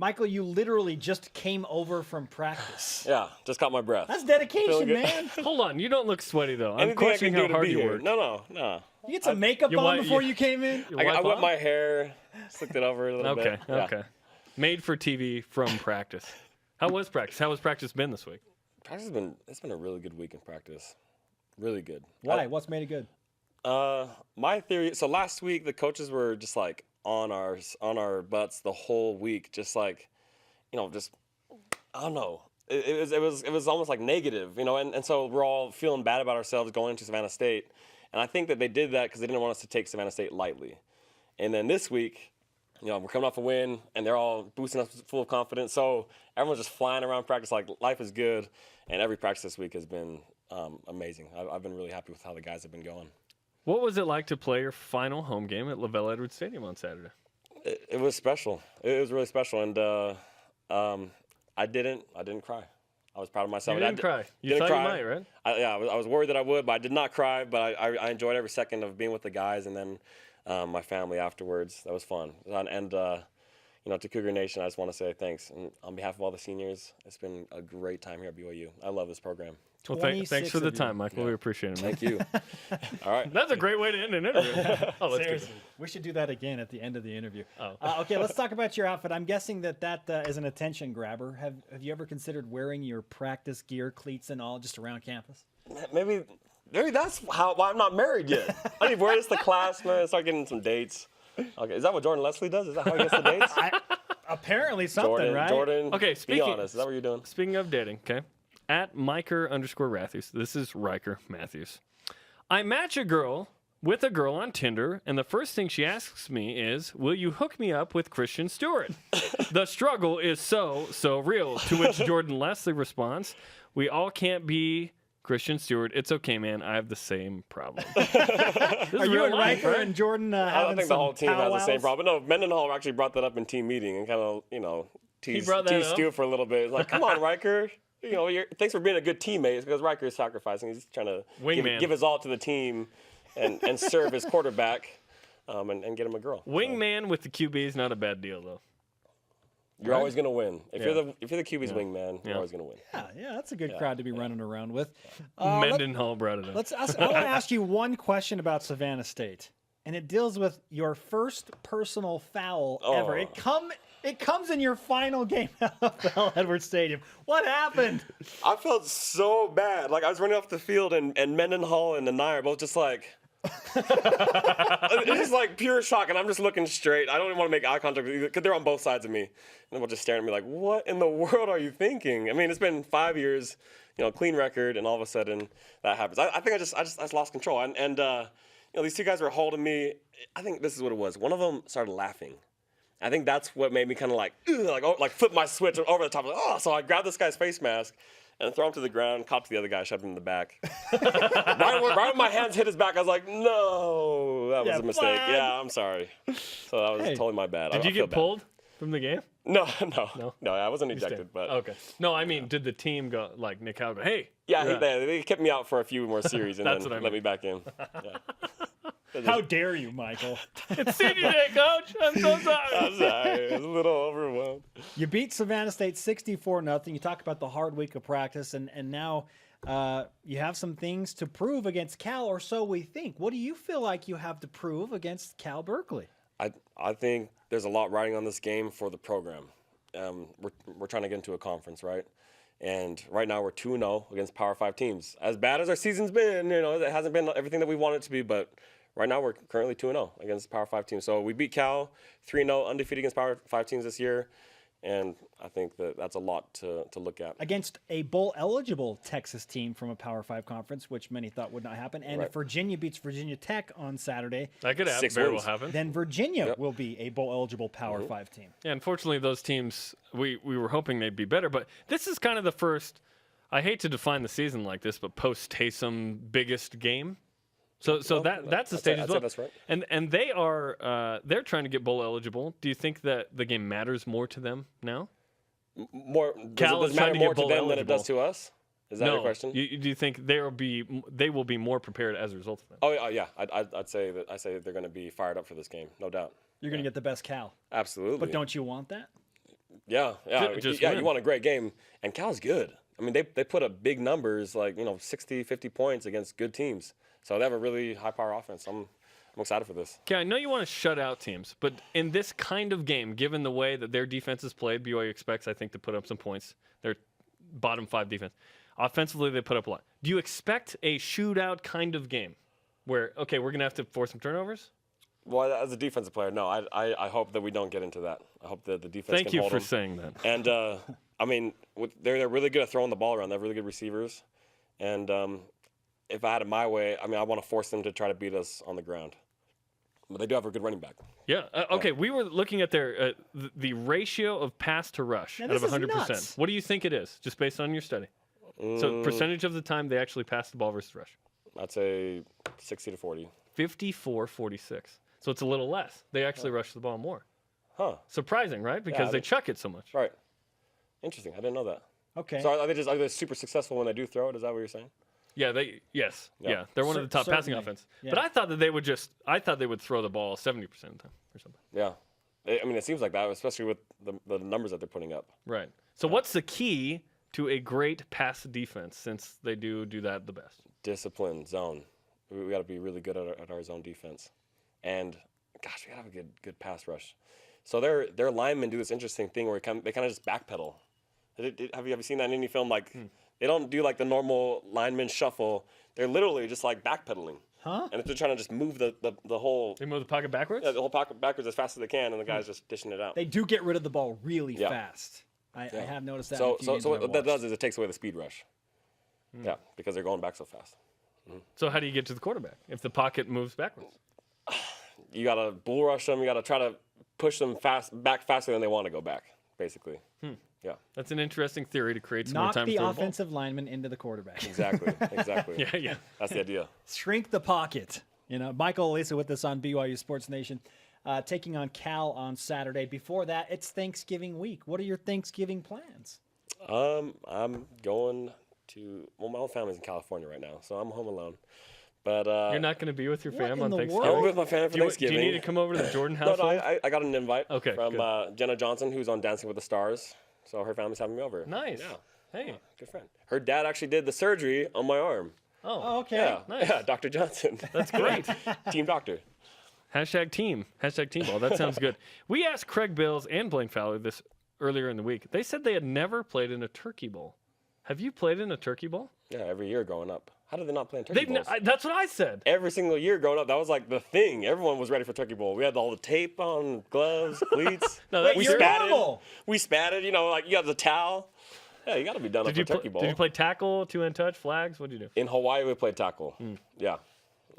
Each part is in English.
Michael, you literally just came over from practice. Yeah, just caught my breath. That's dedication, man. Hold on, you don't look sweaty though. I'm Anything I can questioning do how to hard be you here. work. No. You get some makeup on before you came in? I wet my hair, slicked it over a little bit. Okay. Made for TV from practice. How was practice? How has practice been this week? Practice it's been a really good week in practice. Really good. Why? What's made it good? My theory. So last week the coaches were just like on our butts the whole week, just like, just I don't know. It was almost like negative, and so we're all feeling bad about ourselves going into Savannah State, and I think that they did that because they didn't want us to take Savannah State lightly. And then this week, we're coming off a win, and they're all boosting us full of confidence. So everyone's just flying around practice like life is good, and every practice this week has been amazing. I've been really happy with how the guys have been going. What was it like to play your final home game at Lavell Edwards Stadium on Saturday? It was special. It was really special, and I didn't cry. I was proud of myself. You didn't cry. You didn't thought cry. you might, right? I was worried that I would, but I did not cry. But I enjoyed every second of being with the guys, and then my family afterwards. That was fun. And to Cougar Nation, I just want to say thanks. And on behalf of all the seniors, it's been a great time here at BYU. I love this program. Well, thanks for the time, Michael. Yeah. We appreciate it. Thank you. All right. That's a great way to end an interview. Seriously. We should do that again at the end of the interview. Oh. Okay, let's talk about your outfit. I'm guessing that is an attention grabber. Have you ever considered wearing your practice gear, cleats and all, just around campus? Maybe that's why I'm not married yet. I need to wear this to class, man. Start getting some dates. Okay, is that what Jordan Leslie does? Is that how he gets the dates? Apparently something, right? Jordan, okay, be honest. Is that what you're doing? Speaking of dating, okay? At Miker_Matthews. This is Riker Matthews. I match a girl with a girl on Tinder, and the first thing she asks me is, will you hook me up with Christian Stewart? The struggle is so real. To which Jordan Leslie responds, we all can't be Christian Stewart. It's okay, man. I have the same problem. Are you and Riker and Jordan I don't think the whole team has the same problem. No, Mendenhall actually brought that up in team meeting and kind of, teased Stu for a little bit. It's like, come on, Riker. Thanks for being a good teammate, because Riker is sacrificing. He's trying to give his all to the team and serve his quarterback and get him a girl. Wingman with the QB is not a bad deal, though. You're always going to win. If you're the QB's wingman, you're always going to win. Yeah, that's a good crowd to be running around with. Mendenhall brought it up. I want to ask you one question about Savannah State, and it deals with your first personal foul ever. It comes in your final game at Lavell Edwards Stadium. What happened? I felt so bad. Like, I was running off the field, and Mendenhall and Anaya are both just like... it's just like pure shock, and I'm just looking straight. I don't even want to make eye contact with you because they're on both sides of me. And they're just staring at me like, what in the world are you thinking? I mean, it's been 5 years, clean record, and all of a sudden that happens. I think I just lost control. And these two guys were holding me. I think this is what it was. One of them started laughing. I think that's what made me kind of like flip my switch over the top. So I grabbed this guy's face mask and throw him to the ground, caught the other guy, shoved him in the back. right when my hands hit his back, I was like, no, that was a mistake. Flag. Yeah, I'm sorry. So that was totally my bad. Did you get pulled from the game? No, I wasn't ejected. But okay. No, I mean, did the team go, like Nick Howard, hey? Yeah, they kept me out for a few more series and then let me back in. Yeah. How dare you, Michael? It's senior day, Coach. I'm so sorry. I'm sorry. I was a little overwhelmed. You beat Savannah State 64-0. You talk about the hard week of practice, and now you have some things to prove against Cal, or so we think. What do you feel like you have to prove against Cal Berkeley? I think there's a lot riding on this game for the program. We're trying to get into a conference, right? And right now we're 2-0 against Power 5 teams. As bad as our season's been, it hasn't been everything that we want it to be, but right now we're currently 2-0 against Power 5 teams. So we beat Cal 3-0, undefeated against Power 5 teams this year. And I think that's a lot to look at. Against a bowl-eligible Texas team from a Power 5 conference, which many thought would not happen. And if Virginia beats Virginia Tech on Saturday, that could very well happen. Then Virginia will be a bowl-eligible Power 5 team. Yeah, unfortunately, those teams, we were hoping they'd be better. But this is kind of the first, I hate to define the season like this, but post-Taysom biggest game. So that's the stage as well. That's right. And they are they're trying to get bowl eligible. Do you think that the game matters more to them now? Does it matter more to them than it does to us? Is that your question? Do you think they will be more prepared as a result of that? Oh yeah, I'd say they're going to be fired up for this game, no doubt. You're going to get the best Cal. Absolutely. But don't you want that? Yeah. Just You win. want a great game. And Cal's good. I mean, they put up big numbers, like, 60, 50 points against good teams. So they have a really high-power offense. I'm excited for this. Okay, I know you want to shut out teams, but in this kind of game, given the way that their defense is played, BYU expects, I think, to put up some points. Their bottom 5 defense. Offensively, they put up a lot. Do you expect a shootout kind of game where, okay, we're going to have to force some turnovers? Well, as a defensive player, no. I hope that we don't get into that. I hope that the defense Thank can you hold for them. saying that. And, I mean, they're really good at throwing the ball around. They have really good receivers. And if I had it my way, I mean, I want to force them to try to beat us on the ground. But they do have a good running back. Yeah. Okay, we were looking at their the ratio of pass to rush Now, out of this is 100%. nuts. What do you think it is, just based on your study? So percentage of the time they actually pass the ball versus rush? I'd say 60 to 40. 54-46. So it's a little less. They actually rush the ball more. Huh. Surprising, right? Because I they didn't- chuck it so much. Right. Interesting. I didn't know that. Okay. So are they super successful when they do throw it? Is that what you're saying? Yeah, yeah. They're one of the top passing Certainly. offense. Yeah. But I thought that they would throw the ball 70% of the time or something. Yeah. I mean, it seems like that, especially with the numbers that they're putting up. Right. So what's the key to a great pass defense, since they do that the best? Discipline, zone. We got to be really good at our zone defense. And, gosh, we got to have a good pass rush. So their linemen do this interesting thing where they kind of just backpedal. Have you ever seen that in any film? Like, they don't do like the normal lineman shuffle. They're literally just like backpedaling. Huh? And if they're trying to just move the whole They move the pocket backwards? the whole pocket backwards as fast as they can, and the guy's just dishing it out. They do get rid of the ball really Yeah. fast. I have noticed that. So in a few games that what I've that watched. does is it takes away the speed rush. Yeah, because they're going back so fast. So how do you get to the quarterback if the pocket moves backwards? You got to bull rush them. You got to try to push them back faster than they want to go back, basically. Yeah, That's an interesting theory to create some more Knock time the to throw offensive lineman into the quarterback. exactly. the ball. Yeah. That's the idea. Shrink the pocket. Michael Alisa with us on BYU Sports Nation, taking on Cal on Saturday. Before that, it's Thanksgiving week. What are your Thanksgiving plans? I'm going to my whole family's in California right now, so I'm home alone. But You're not going to be with your What fam in on the Thanksgiving? world? I'm with my family for Do Thanksgiving. you need to come over to the Jordan No, household? I got an invite Okay, from good. Jenna Johnson, who's on Dancing with the Stars. So her family's having me over. Nice. Yeah. Hey. Good friend. Her dad actually did the surgery on my arm. Oh, Okay. Yeah, nice. yeah, Dr. Johnson. that's great. Team doctor. Hashtag team ball. That sounds good. We asked Craig Bills and Blaine Fowler this earlier in the week. They said they had never played in a turkey bowl. Have you played in a turkey bowl? Yeah, every year growing up. How did they not play in turkey bowls? That's what I said. Every single year growing up, that was like the thing. Everyone was ready for turkey bowl. We had all the tape on, gloves, cleats. No, Wait, we you're spatted. normal. We spatted, like you have the towel. Yeah, you got to be done up for turkey bowl. Did you play tackle, two-hand touch, flags? What did you do? In Hawaii, we played tackle. Yeah.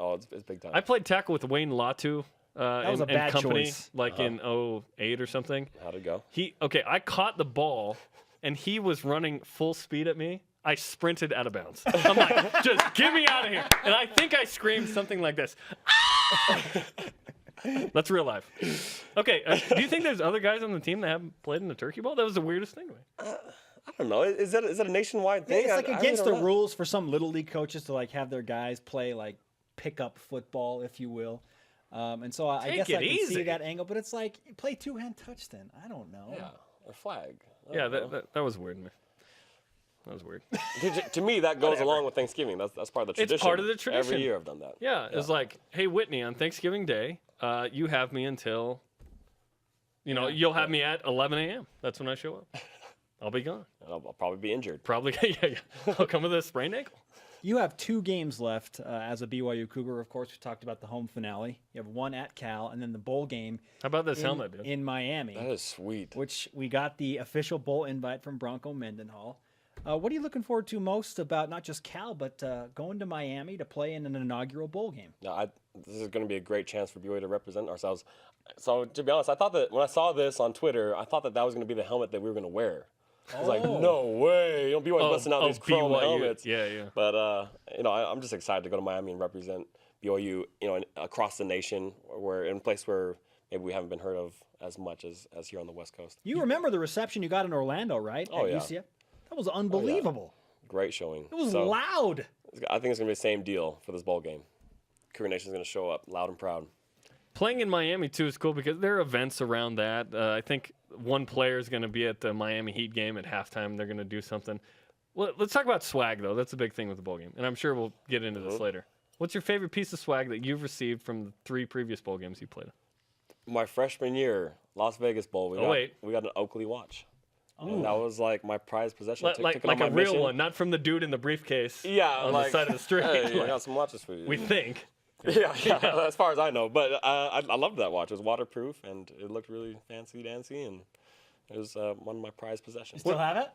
Oh, it's big time. I played tackle with Wayne Latu was a bad company, choice. like in 08 or something. How'd it go? I caught the ball, and he was running full speed at me. I sprinted out of bounds. I'm like, just get me out of here. And I think I screamed something like this. That's real life. Okay, do you think there's other guys on the team that haven't played in the turkey ball? That was the weirdest thing to me. I don't know. Is that a nationwide thing? It's like I against really the don't know. rules for some little league coaches to like have their guys play like pickup football, if you will. And so I Take guess it I can easy. Oh. see that angle, but it's like play two-hand touch then. I don't know. Yeah, or flag. I Yeah, don't know. that was weird to me. That was weird. To me, that goes along with Thanksgiving. That's part of the tradition. It's part of the tradition. Every year I've done that. Yeah, it's like, hey, Whitney, on Thanksgiving Day, you have me until, you'll have me at 11 a.m. That's when I show up. I'll be gone. And I'll probably be injured. Probably, yeah. I'll come with a sprained ankle. You have 2 games left as a BYU Cougar. Of course, we talked about the home finale. You have 1 at Cal, and then the bowl game How about this helmet, dude? in Miami, That is sweet. which we got the official bowl invite from Bronco Mendenhall. What are you looking forward to most about not just Cal, but going to Miami to play in an inaugural bowl game? Yeah, this is going to be a great chance for BYU to represent ourselves. So, to be honest, I thought that when I saw this on Twitter, I thought that was going to be the helmet that we were going to wear. I was like, no way. BYU's busting out these chrome BYU. helmets. Yeah. But, I'm just excited to go to Miami and represent BYU, across the nation, where in a place where maybe we haven't been heard of as much as here on the West Coast. You remember the reception you got in Orlando, right? Oh, at yeah. UCF? That was unbelievable. Great showing. It was So, loud. I think it's going to be the same deal for this bowl game. Cougar Nation's going to show up loud and proud. Playing in Miami, too, is cool because there are events around that. I think one player is going to be at the Miami Heat game at halftime. They're going to do something. Well, let's talk about swag, though. That's a big thing with the bowl game, and I'm sure we'll get into this later. What's your favorite piece of swag that you've received from the 3 previous bowl games you played? My freshman year, Las Vegas Bowl, we got an Oakley watch. And that was like my prized possession. Like a real one, not from the dude in the briefcase on the side of the street. Hey, I got some watches for you. We think. Yeah, as far as I know. But I loved that watch. It was waterproof, and it looked really fancy-dancy, and it was one of my prized possessions. You still have it?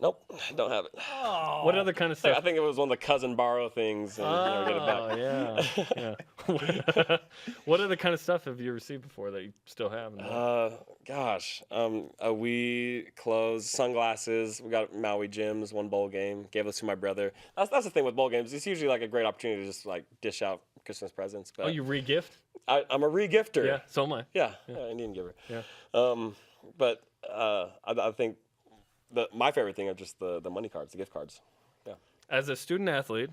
Nope, don't have it. Oh. What other kind of stuff? I think it was one of the cousin borrow things, and get it back. Yeah. What other kind of stuff have you received before that you still have? We clothes, sunglasses. We got Maui gyms, one bowl game. Gave this to my brother. That's the thing with bowl games. It's usually like a great opportunity to just like dish out Christmas presents. But you re-gift? I'm a re-gifter. Yeah, so am I. Yeah, Indian giver. Yeah. But I think my favorite thing are just the money cards, the gift cards. Yeah. As a student athlete,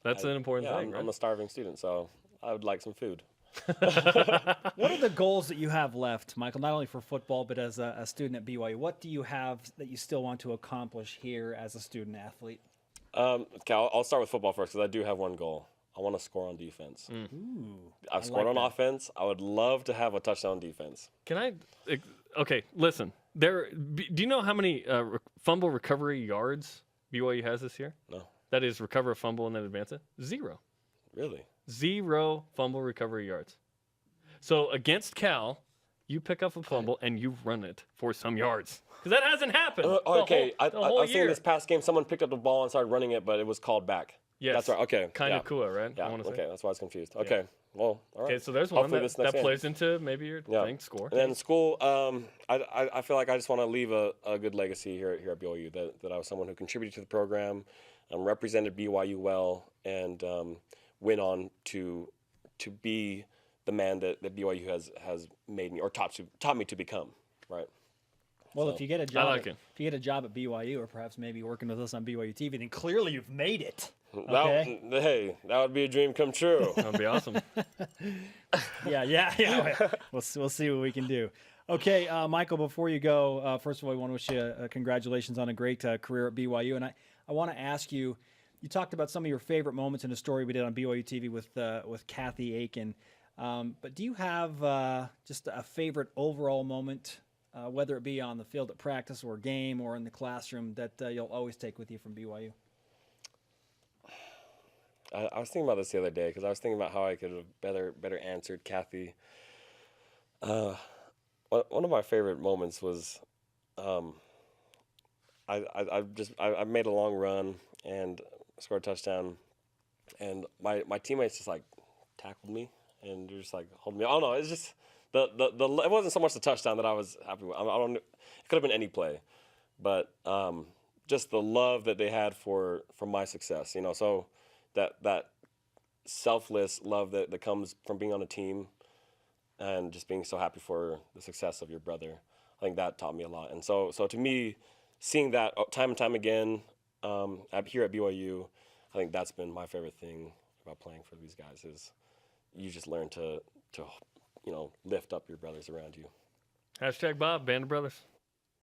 that's an important thing, right? I'm a starving student, so I would like some food. What are the goals that you have left, Michael, not only for football, but as a student at BYU? What do you have that you still want to accomplish here as a student athlete? Okay, I'll start with football first because I do have one goal. I want to score on defense. Ooh, I've scored on offense. I would love to have a touchdown defense. Can I? Okay, listen. Do you know how many fumble recovery yards BYU has this year? No. That is recover a fumble and then advance it? 0. Really? 0 fumble recovery yards. So against Cal, you pick up a fumble and you run it for some yards. Because that hasn't happened. Okay, the whole I've year. seen this past game, someone picked up the ball and started running it, but it was called back. Yes. That's right. Okay. Kind of cool, right? Yeah. I wanna say. Okay, that's why I was confused. Okay. Well, all right. Okay, so there's one Hopefully this that next game. plays into maybe your thing, score. And then school, I feel like I just want to leave a good legacy here at BYU, that I was someone who contributed to the program, represented BYU well, and went on to be the man that BYU has made me or taught me to become, right? Well, if you get a job, it. if you get a job at BYU, or perhaps maybe working with us on BYUtv, then clearly you've made it. Hey, that would be a dream come true. That would be awesome. Yeah. We'll see what we can do. Okay, Michael, before you go, first of all, I want to wish you congratulations on a great career at BYU. And I want to ask you, you talked about some of your favorite moments in a story we did on BYUtv with Kathy Aiken. But do you have just a favorite overall moment, whether it be on the field at practice or game or in the classroom, that you'll always take with you from BYU? I was thinking about this the other day because I was thinking about how I could have better answered Kathy. One of my favorite moments was I made a long run and scored a touchdown, and my teammates just like tackled me and they're just like holding me. I don't know. It's just it wasn't so much the touchdown that I was happy with. I don't. It could have been any play, but just the love that they had for my success. So. That selfless love that comes from being on a team and just being so happy for the success of your brother, I think that taught me a lot. And so to me, seeing that time and time again here at BYU, I think that's been my favorite thing about playing for these guys is you just learn to lift up your brothers around you. #Bob, Band of Brothers.